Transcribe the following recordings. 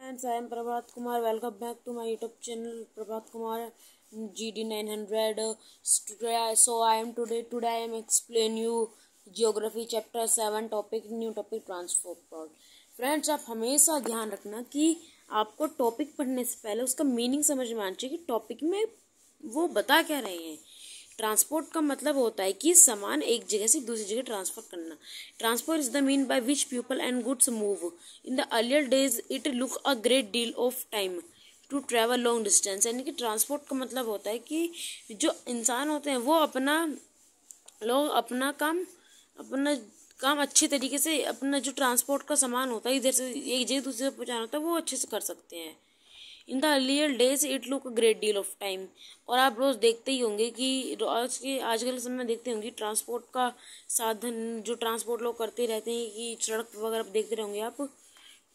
Friends, I am Prabhat Kumar. Welcome back to my YouTube channel, Prabhat Kumar GD900. So I am today I am explain you Geography Chapter 7 topic, new topic transport plot. Friends, आप हमेशा ध्यान रखना कि आपको topic पढ़ने से पहले उसका मीनिंग समझ में आना चाहिए कि टॉपिक में वो बता क्या रहे हैं। ट्रांसपोर्ट का मतलब होता है कि सामान एक जगह से दूसरी जगह ट्रांसफर करना। Transport is the mean by which people and goods move. In the earlier days it look a great deal of time to travel long distance. यानी कि ट्रांसपोर्ट का मतलब होता है कि जो इंसान होते हैं वो अपना काम अच्छे तरीके से, अपना जो ट्रांसपोर्ट का सामान होता है इधर से एक जगह दूसरी जगह पहुँचाना होता है वो अच्छे से कर सकते हैं। इन the earlier days it look a great deal of time. और आप रोज़ देखते ही होंगे कि आजकल के समय में देखते होंगे ट्रांसपोर्ट का साधन जो ट्रांसपोर्ट लोग करते रहते हैं कि सड़क वगैरह देखते रहेंगे आप।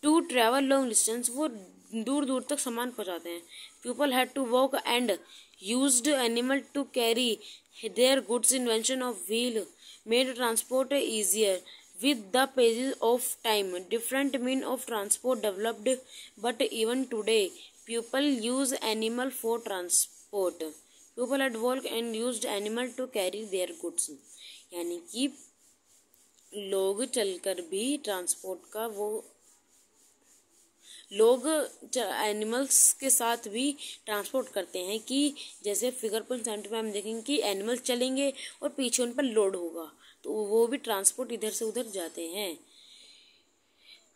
टू ट्रैवल लॉन्ग डिस्टेंस, वो दूर दूर तक सामान पहुँचाते हैं। People had to walk and used animal to carry their goods. Invention of wheel made transport easier. With the passage of time, different means of transport developed, but even today, people use animal for transport. People had walked and used animal to carry their goods. यानी कि लोग चलकर भी transport का लोग animals के साथ भी ट्रांसपोर्ट करते हैं कि जैसे फिगर पॉइंट 70 में हम देखेंगे कि एनिमल्स चलेंगे और पीछे उन पर लोड होगा तो वो भी ट्रांसपोर्ट इधर से उधर जाते हैं।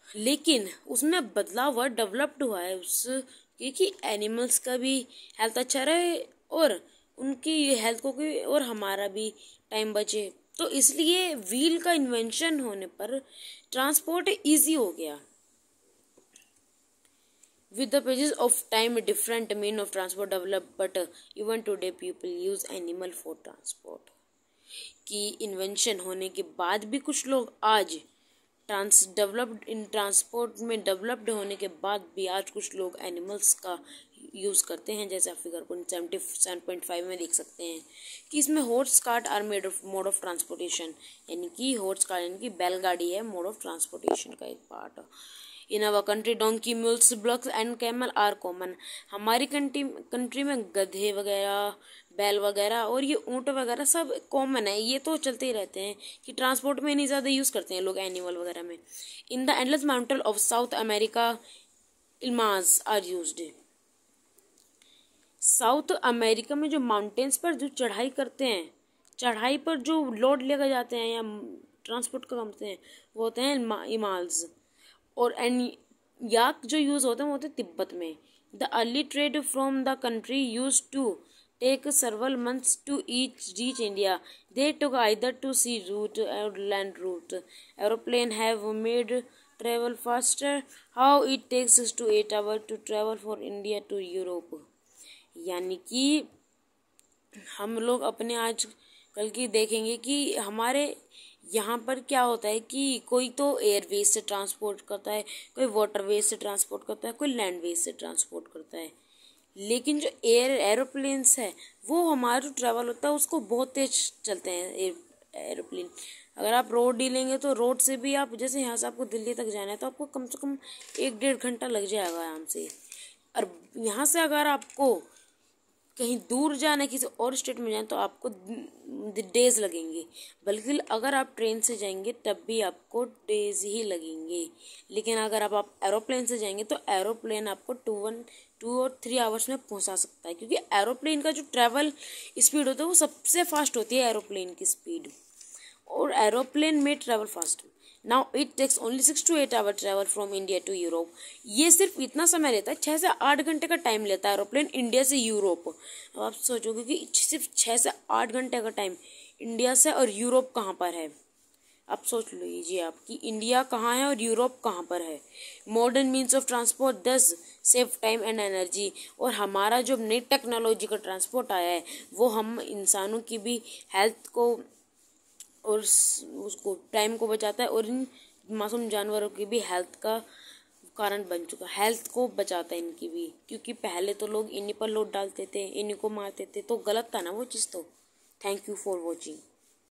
लेकिन उसमें बदलाव हुआ, डेवलप्ड हुआ है क्योंकि एनिमल्स का भी हेल्थ अच्छा रहे और उनकी हेल्थ को भी और हमारा भी टाइम बचे, तो इसलिए व्हील का इन्वेंशन होने पर ट्रांसपोर्ट ईजी हो गया। With the passage of time, different means of transport developed, but even today people use animal for transport. कि इन्वेंशन होने के बाद भी कुछ लोग आज ट्रांसपोर्ट में डेवलप्ड होने के बाद भी आज कुछ लोग एनिमल्स का यूज़ करते हैं। जैसे आप फिगर पॉइंट 77.5 में देख सकते हैं कि इसमें horse cart are mode of transportation. यानी कि हॉर्स कार्ट यानी कि बैलगाड़ी है मोड ऑफ ट्रांसपोर्टेशन का एक part. In our country donkey, mules, bullocks and camel are common. हमारी कंट्री में गधे वगैरह, बैल वगैरह और ये ऊँट वगैरह सब कॉमन है, ये तो चलते ही रहते हैं कि ट्रांसपोर्ट में नहीं ज़्यादा यूज़ करते हैं लोग एनिमल वगैरह में। In the endless mountain of South America llamas are used. South America में जो माउंटेन्स पर जो चढ़ाई करते हैं, चढ़ाई पर जो लोड लेकर जाते हैं या ट्रांसपोर्ट करते हैं वो होते हैं इमाल्स। और याक जो यूज़ होते हैं वो होते हैं तिब्बत में। The early trade from the country use to take several months to reach India. They took either to sea route or land route. Aeroplane have made travel faster. How it takes 6 to 8 hours to travel from India to Europe. यानी कि हम लोग अपने आज कल की देखेंगे कि हमारे यहाँ पर क्या होता है कि कोई तो एयरवेज से ट्रांसपोर्ट करता है, कोई वाटरवेज से ट्रांसपोर्ट करता है, कोई लैंडवेज से ट्रांसपोर्ट करता है। लेकिन जो एरोप्लेन्स है वो हमारा जो ट्रैवल होता है उसको बहुत तेज चलते हैं एरोप्लेन। अगर आप रोड ही लेंगे तो रोड से भी आप जैसे यहाँ से आपको दिल्ली तक जाना है तो आपको कम से कम 1-1.5 घंटा लग जाएगा आराम से। और यहाँ से अगर आपको कहीं दूर जाना है, किसी और स्टेट में जाए तो आपको डेज लगेंगे, बल्कि अगर आप ट्रेन से जाएंगे तब भी आपको डेज ही लगेंगे। लेकिन अगर आप एरोप्लेन से जाएंगे तो एरोप्लेन आपको 2 और 3 आवर्स में पहुंचा सकता है, क्योंकि एरोप्लेन का जो ट्रैवल स्पीड होता है वो सबसे फास्ट होती है एरोप्लेन की स्पीड, और एरोप्लेन में travel fast. Now it takes only 6 to 8 hour travel from India to Europe. ये सिर्फ इतना समय लेता है, 6 से 8 घंटे का टाइम लेता है एरोप्लेन इंडिया से यूरोप। अब आप सोचोगे कि सिर्फ 6 से 8 घंटे का टाइम इंडिया से, और यूरोप कहाँ पर है? आप सोच लीजिए आप कि इंडिया कहाँ है और यूरोप कहाँ पर है। मॉडर्न मीन्स ऑफ ट्रांसपोर्ट दस सेव टाइम एंड एनर्जी। और हमारा जो नई टेक्नोलॉजी का ट्रांसपोर्ट आया है वो हम इंसानों की भी हेल्थ को और उसको टाइम को बचाता है, और इन मासूम जानवरों की भी हेल्थ का कारण बन चुका, हेल्थ को बचाता है इनकी भी, क्योंकि पहले तो लोग इन्हीं पर लोड डालते थे, इन्हीं को मारते थे, तो गलत था ना वो चीज़। तो थैंक यू फॉर वॉचिंग।